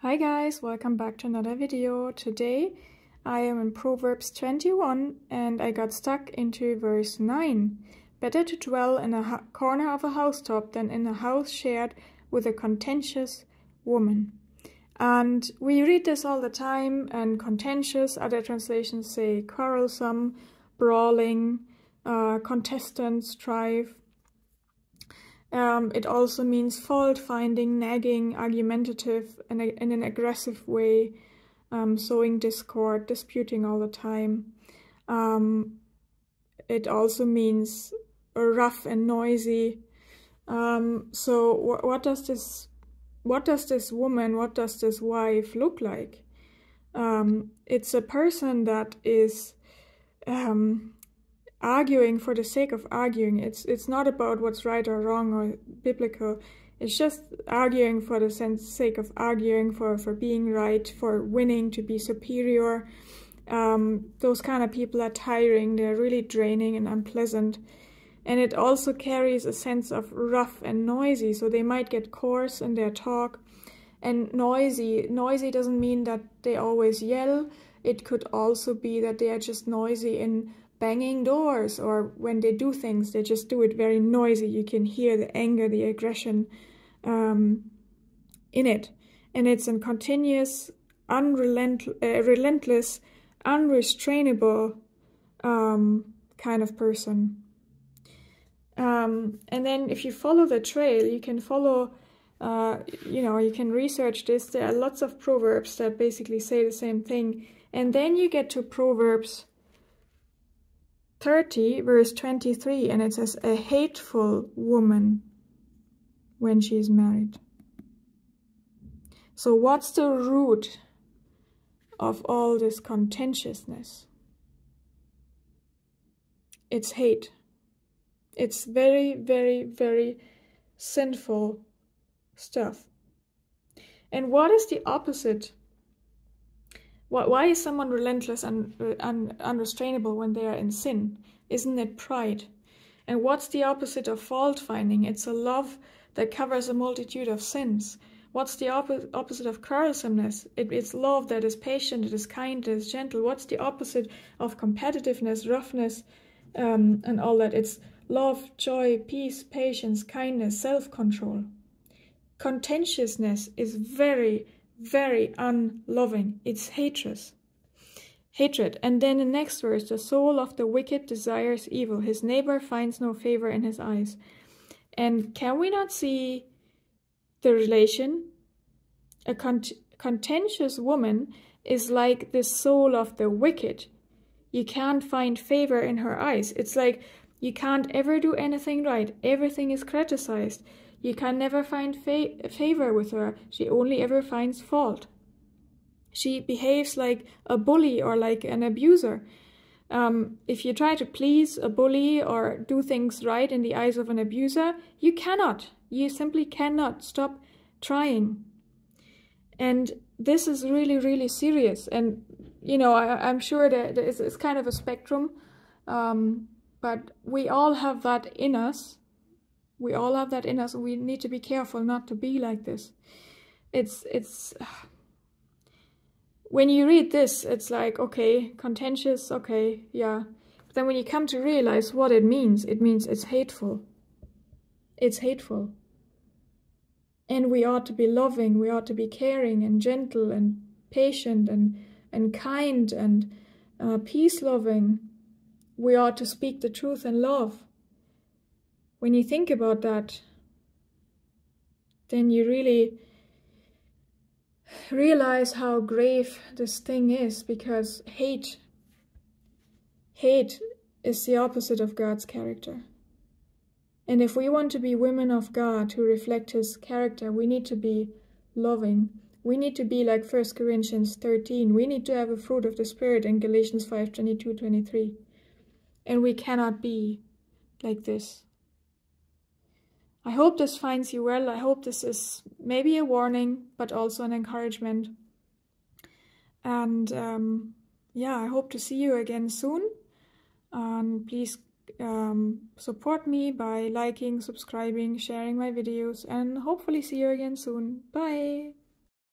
Hi guys, welcome back to another video. Today I am in Proverbs 21 and I got stuck into verse 9. Better to dwell in a corner of a housetop than in a house shared with a contentious woman. And we read this all the time, and contentious, other translations say quarrelsome, brawling, contestant, strife. It also means fault-finding, nagging, argumentative, and in an aggressive way, sowing discord, disputing all the time. It also means rough and noisy. So what does this woman, what does this wife look like? It's a person that is arguing for the sake of arguing. It's not about what's right or wrong or biblical. It's just arguing for the sake of arguing, for being right, for winning, to be superior. Those kind of people are tiring. They're really draining and unpleasant. And it also carries a sense of rough and noisy. So they might get coarse in their talk. And noisy doesn't mean that they always yell. It could also be that they are just noisy in banging doors, or when they do things, they just do it very noisy. You can hear the anger, the aggression in it. And it's a continuous, relentless, unrestrainable kind of person. And then if you follow the trail, you can follow, you can research this. There are lots of proverbs that basically say the same thing. And then you get to Proverbs 30, verse 23, and it says, a hateful woman when she is married. So what's the root of all this contentiousness? It's hate. It's very, very, very sinful stuff. And what is the opposite? Why is someone relentless and unrestrainable when they are in sin? Isn't it pride? And what's the opposite of fault-finding? It's a love that covers a multitude of sins. What's the opposite of quarrelsomeness? It's love that is patient, it is kind, it is gentle. What's the opposite of competitiveness, roughness, and all that? It's love, joy, peace, patience, kindness, self-control. Contentiousness is very, very unloving. It's hatred. And then the next verse, the soul of the wicked desires evil. His neighbor finds no favor in his eyes. And can we not see the relation? A contentious woman is like the soul of the wicked. You can't find favor in her eyes. It's like you can't ever do anything right. Everything is criticized. You can never find favor with her. She only ever finds fault. She behaves like a bully or like an abuser. If you try to please a bully or do things right in the eyes of an abuser, you cannot. You simply cannot. Stop trying. And this is really, really serious. And, I'm sure that it's kind of a spectrum. But we all have that in us. We all have that in us, and we need to be careful not to be like this. It's when you read this, it's like, okay, contentious, okay, yeah. But then when you come to realize what it means it's hateful. It's hateful. And we ought to be loving, we ought to be caring and gentle and patient and kind and peace-loving. We ought to speak the truth in love. When you think about that, then you really realize how grave this thing is, because hate is the opposite of God's character. And if we want to be women of God who reflect His character, we need to be loving. We need to be like 1 Corinthians 13. We need to have a fruit of the Spirit in Galatians 5:22-23. And we cannot be like this. I hope this finds you well. I hope this is maybe a warning, but also an encouragement. And I hope to see you again soon. Please support me by liking, subscribing, sharing my videos, and hopefully see you again soon. Bye!